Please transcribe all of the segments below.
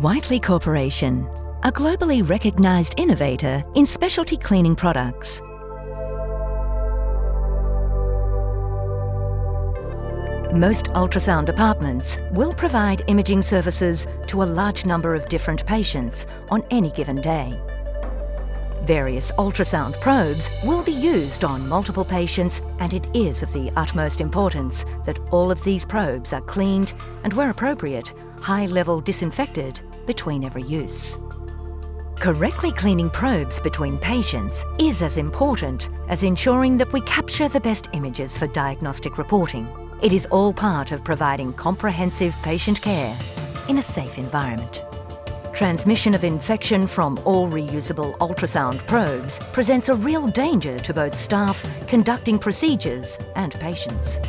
Whiteley Corporation, a globally recognised innovator in specialty cleaning products. Most ultrasound departments will provide imaging services to a large number of different patients on any given day. Various ultrasound probes will be used on multiple patients, and it is of the utmost importance that all of these probes are cleaned and, where appropriate, high-level disinfected between every use. Correctly cleaning probes between patients is as important as ensuring that we capture the best images for diagnostic reporting. It is all part of providing comprehensive patient care in a safe environment. Transmission of infection from all reusable ultrasound probes presents a real danger to both staff conducting procedures and patients.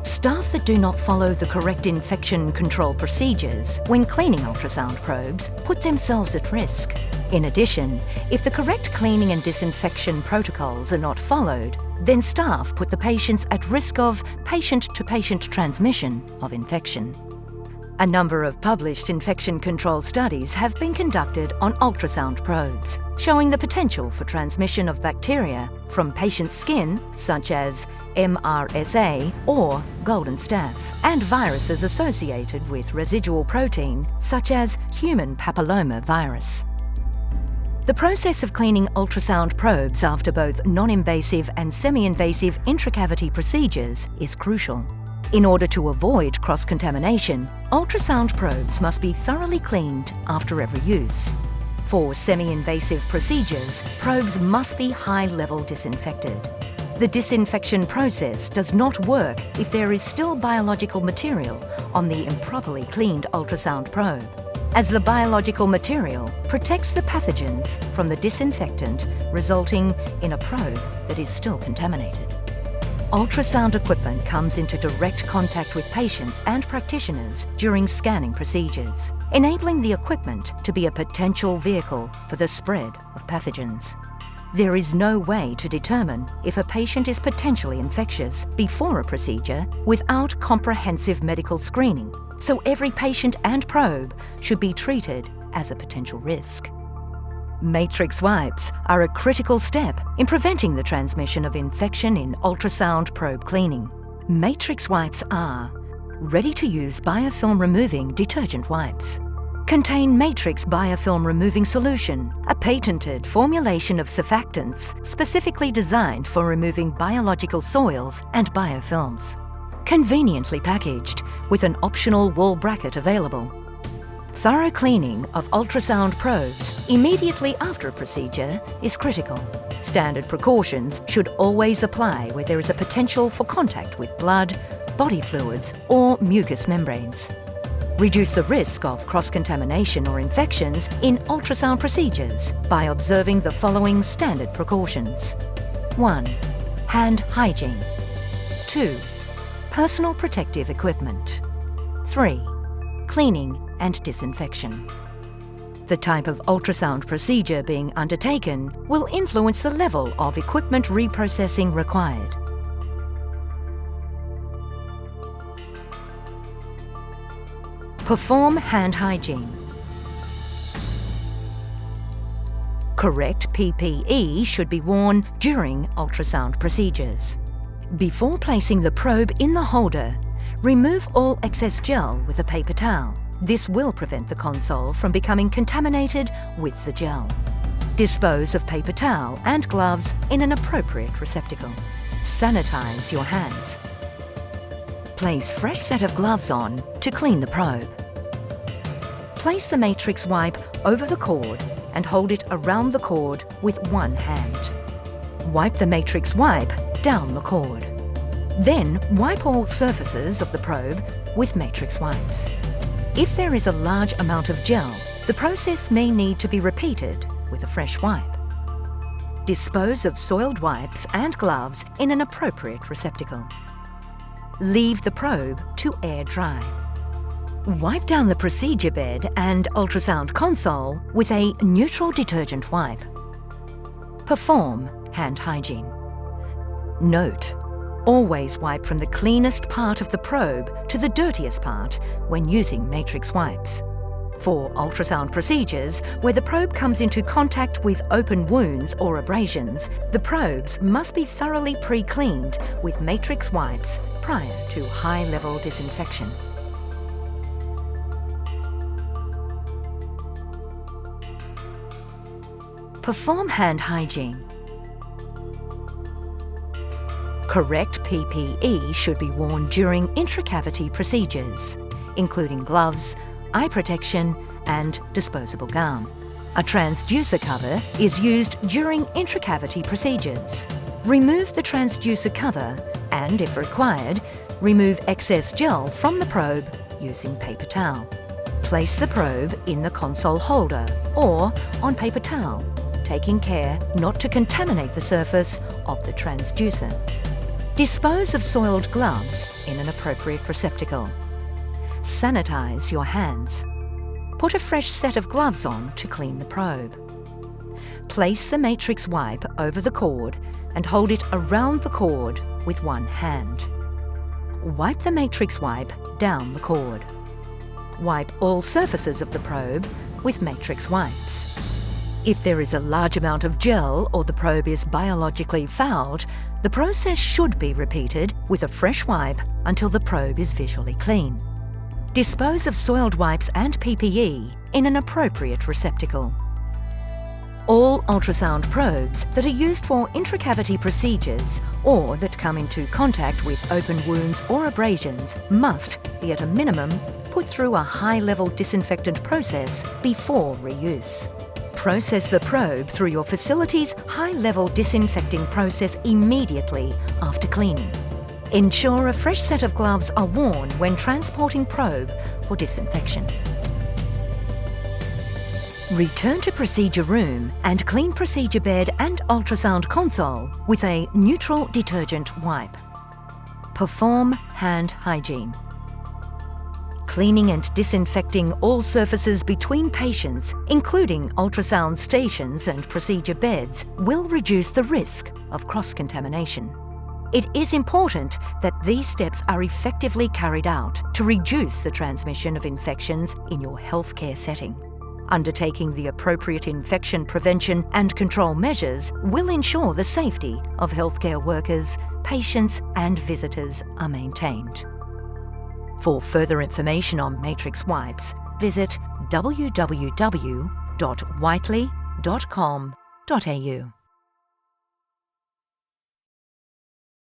Staff that do not follow the correct infection control procedures when cleaning ultrasound probes put themselves at risk. In addition, if the correct cleaning and disinfection protocols are not followed, then staff put the patients at risk of patient-to-patient transmission of infection. A number of published infection control studies have been conducted on ultrasound probes, showing the potential for transmission of bacteria from patient's skin, such as MRSA or golden staph, and viruses associated with residual protein, such as human papilloma virus. The process of cleaning ultrasound probes after both non-invasive and semi-invasive intracavity procedures is crucial. In order to avoid cross-contamination, ultrasound probes must be thoroughly cleaned after every use. For semi-invasive procedures, probes must be high-level disinfected. The disinfection process does not work if there is still biological material on the improperly cleaned ultrasound probe, as the biological material protects the pathogens from the disinfectant, resulting in a probe that is still contaminated. Ultrasound equipment comes into direct contact with patients and practitioners during scanning procedures, enabling the equipment to be a potential vehicle for the spread of pathogens. There is no way to determine if a patient is potentially infectious before a procedure without comprehensive medical screening, so every patient and probe should be treated as a potential risk. Matrix wipes are a critical step in preventing the transmission of infection in ultrasound probe cleaning. Matrix wipes are ready-to-use biofilm removing detergent wipes. Contain matrix biofilm removing solution, a patented formulation of surfactants specifically designed for removing biological soils and biofilms. Conveniently packaged with an optional wall bracket available. Thorough cleaning of ultrasound probes immediately after a procedure is critical. Standard precautions should always apply where there is a potential for contact with blood, body fluids, or mucous membranes. Reduce the risk of cross-contamination or infections in ultrasound procedures by observing the following standard precautions. 1. Hand hygiene. 2. Personal protective equipment. 3. Cleaning and disinfection. The type of ultrasound procedure being undertaken will influence the level of equipment reprocessing required. Perform hand hygiene. Correct PPE should be worn during ultrasound procedures. Before placing the probe in the holder, remove all excess gel with a paper towel. This will prevent the console from becoming contaminated with the gel. Dispose of paper towel and gloves in an appropriate receptacle. Sanitize your hands. Place fresh set of gloves on to clean the probe. Place the matrix wipe over the cord and hold it around the cord with one hand. Wipe the matrix wipe down the cord. Then wipe all surfaces of the probe with matrix wipes. If there is a large amount of gel, the process may need to be repeated with a fresh wipe. Dispose of soiled wipes and gloves in an appropriate receptacle. Leave the probe to air dry. Wipe down the procedure bed and ultrasound console with a neutral detergent wipe. Perform hand hygiene. Note: always wipe from the cleanest part of the probe to the dirtiest part when using matrix wipes. For ultrasound procedures, where the probe comes into contact with open wounds or abrasions, the probes must be thoroughly pre-cleaned with matrix wipes prior to high-level disinfection. Perform hand hygiene. Correct PPE should be worn during intracavity procedures, including gloves, eye protection and disposable gown. A transducer cover is used during intracavity procedures. Remove the transducer cover and, if required, remove excess gel from the probe using paper towel. Place the probe in the console holder or on paper towel, taking care not to contaminate the surface of the transducer. Dispose of soiled gloves in an appropriate receptacle. Sanitize your hands. Put a fresh set of gloves on to clean the probe. Place the matrix wipe over the cord and hold it around the cord with one hand. Wipe the matrix wipe down the cord. Wipe all surfaces of the probe with matrix wipes. If there is a large amount of gel or the probe is biologically fouled, the process should be repeated with a fresh wipe until the probe is visually clean. Dispose of soiled wipes and PPE in an appropriate receptacle. All ultrasound probes that are used for intracavity procedures or that come into contact with open wounds or abrasions must be at a minimum put through a high-level disinfectant process before reuse. Process the probe through your facility's high-level disinfecting process immediately after cleaning. Ensure a fresh set of gloves are worn when transporting probe for disinfection. Return to procedure room and clean procedure bed and ultrasound console with a neutral detergent wipe. Perform hand hygiene. Cleaning and disinfecting all surfaces between patients, including ultrasound stations and procedure beds, will reduce the risk of cross-contamination. It is important that these steps are effectively carried out to reduce the transmission of infections in your healthcare setting. Undertaking the appropriate infection prevention and control measures will ensure the safety of healthcare workers, patients and visitors are maintained. For further information on matrix wipes, visit www.whiteley.com.au.